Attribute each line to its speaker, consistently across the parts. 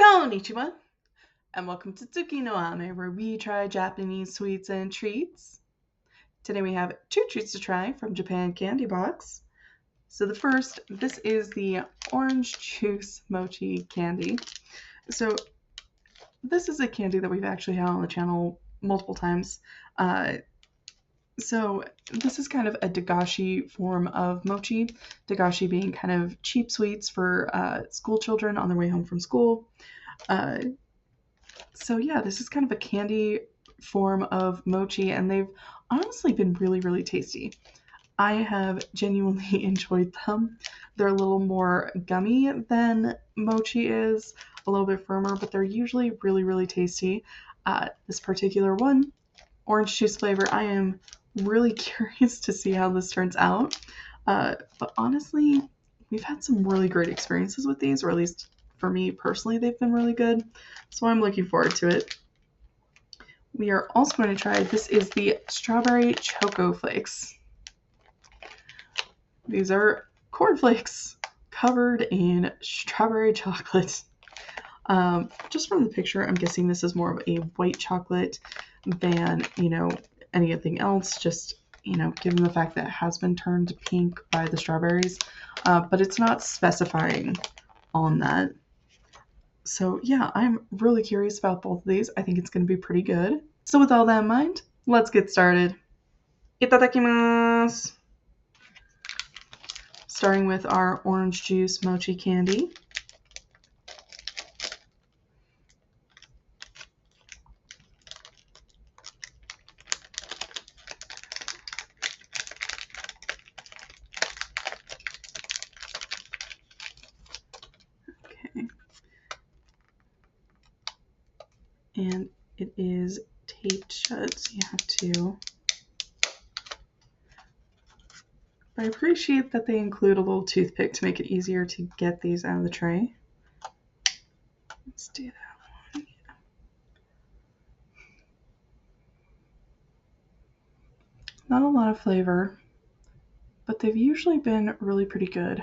Speaker 1: Konnichiwa, and welcome to Tsuki no Ame, where we try Japanese sweets and treats. Today we have 2 treats to try from Japan Candy Box. So the first, this is the orange juice mochi candy. So this is a candy that we've actually had on the channel multiple times. So this is kind of a dagashi form of mochi. Dagashi being kind of cheap sweets for school children on their way home from school. So yeah, this is kind of a candy form of mochi, and they've honestly been really, really tasty. I have genuinely enjoyed them. They're a little more gummy than mochi is, a little bit firmer, but they're usually really, really tasty. This particular one, orange juice flavor, I am really curious to see how this turns out. But honestly, we've had some really great experiences with these, or at least for me personally, they've been really good. So I'm looking forward to it. We are also going to try, this is the strawberry Choco Flakes. These are cornflakes covered in strawberry chocolate. Just from the picture, I'm guessing this is more of a white chocolate than, anything else. Just, given the fact that it has been turned pink by the strawberries. But it's not specifying on that. So yeah, I'm really curious about both of these. I think it's going to be pretty good. So with all that in mind, let's get started. Itadakimasu! Starting with our orange juice mochi candy. Okay. And it is taped shut, so you have to. But I appreciate that they include a little toothpick to make it easier to get these out of the tray. Let's do that one. Yeah. Not a lot of flavor, but they've usually been really pretty good.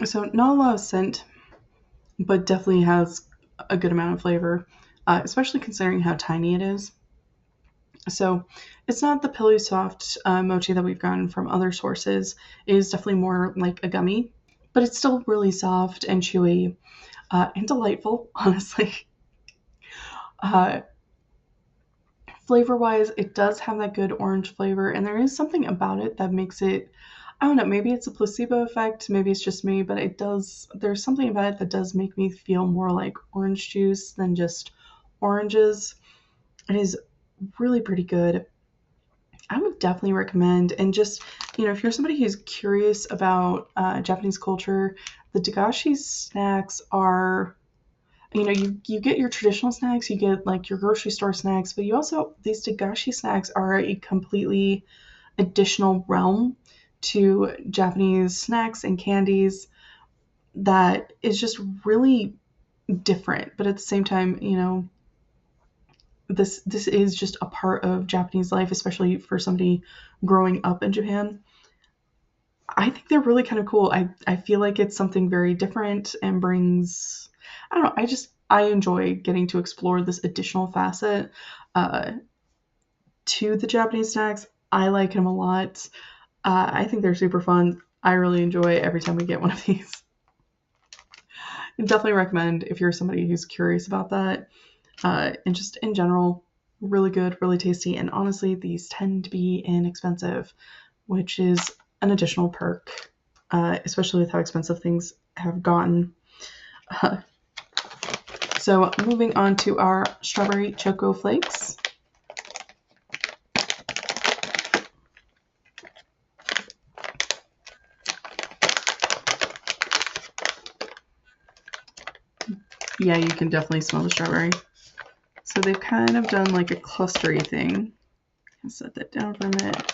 Speaker 1: So not a lot of scent, but definitely has a good amount of flavor, especially considering how tiny it is. So it's not the pilly soft mochi that we've gotten from other sources. It is definitely more like a gummy, but it's still really soft and chewy and delightful, honestly. Flavor-wise, it does have that good orange flavor, and there is something about it that makes it, I don't know, maybe it's a placebo effect, maybe it's just me, but there's something about it that does make me feel more like orange juice than just oranges. It is really pretty good. I would definitely recommend, and just, if you're somebody who's curious about Japanese culture, the dagashi snacks are, you get your traditional snacks, you get like your grocery store snacks, but these dagashi snacks are a completely additional realm to Japanese snacks and candies that is just really different. But at the same time, this is just a part of Japanese life, especially for somebody growing up in Japan. I think they're really kind of cool. I feel like it's something very different and brings, I don't know, I enjoy getting to explore this additional facet to the Japanese snacks. I like them a lot. I think they're super fun. I really enjoy every time we get one of these. I definitely recommend if you're somebody who's curious about that. And just in general, really good, really tasty. And honestly, these tend to be inexpensive, which is an additional perk, especially with how expensive things have gotten. So moving on to our strawberry Choco Flakes. Yeah, you can definitely smell the strawberry. So they've kind of done like a clustery thing. I'll set that down for a minute.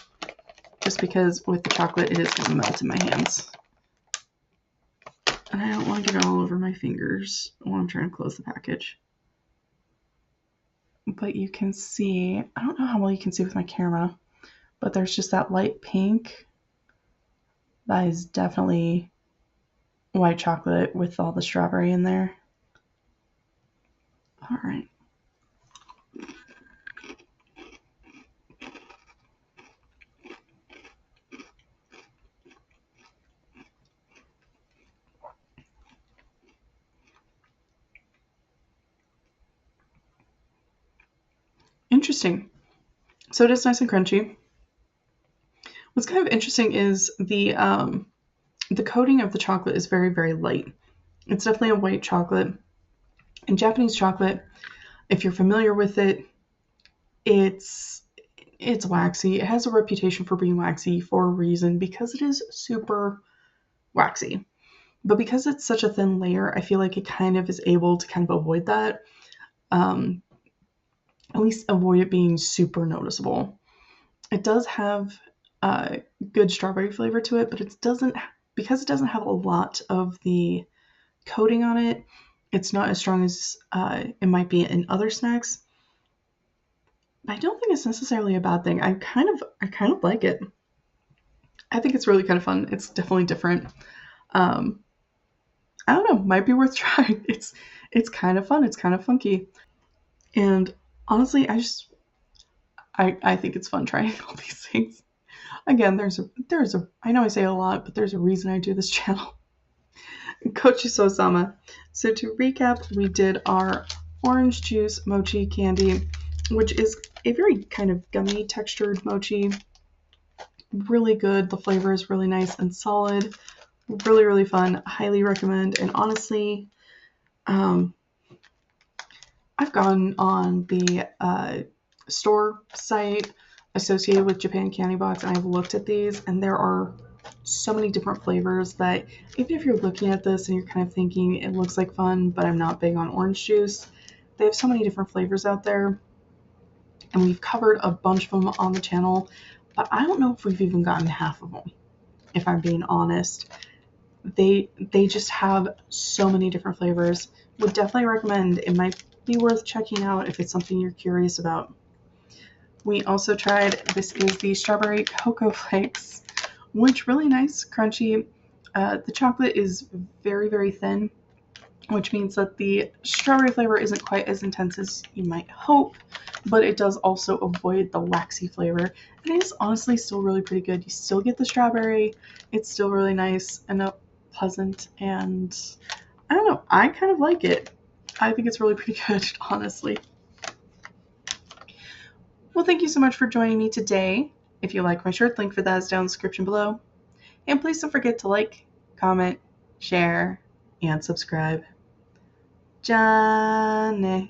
Speaker 1: Just because with the chocolate it is going to melt in my hands. And I don't want to get it all over my fingers while I'm trying to close the package. But you can see, I don't know how well you can see with my camera, but there's just that light pink. That is definitely white chocolate with all the strawberry in there. All right. Interesting. So it is nice and crunchy. What's kind of interesting is the coating of the chocolate is very, very light. It's definitely a white chocolate. And Japanese chocolate, if you're familiar with it, it's waxy. It has a reputation for being waxy for a reason because it is super waxy. But because it's such a thin layer, I feel like it kind of is able to kind of avoid that. At least avoid it being super noticeable. It does have good strawberry flavor to it, but it doesn't, because it doesn't have a lot of the coating on it, it's not as strong as it might be in other snacks. I don't think it's necessarily a bad thing. I kind of like it. I think it's really kind of fun. It's definitely different. I don't know, might be worth trying. It's kind of fun. It's kind of funky. And honestly, I think it's fun trying all these things. Again, there's a I know I say a lot, but there's a reason I do this channel. Kochiso-sama. So to recap, we did our orange juice mochi candy, which is a very kind of gummy textured mochi. Really good. The flavor is really nice and solid. Really, really fun. Highly recommend. And honestly, I've gone on the store site associated with Japan Candy Box and I've looked at these, and there are so many different flavors that even if you're looking at this and you're kind of thinking it looks like fun, but I'm not big on orange juice, they have so many different flavors out there, and we've covered a bunch of them on the channel, but I don't know if we've even gotten half of them, if I'm being honest. They just have so many different flavors. Would definitely recommend. It might be worth checking out if it's something you're curious about. We also tried, this is the strawberry Choco Flakes, which really nice, crunchy. The chocolate is very, very thin, which means that the strawberry flavor isn't quite as intense as you might hope, but it does also avoid the waxy flavor. And it is honestly still really pretty good. You still get the strawberry. It's still really nice and pleasant, and I don't know, I kind of like it. I think it's really pretty good, honestly. Well, thank you so much for joining me today. If you like my shirt, link for that is down in the description below. And please don't forget to like, comment, share, and subscribe. Jane.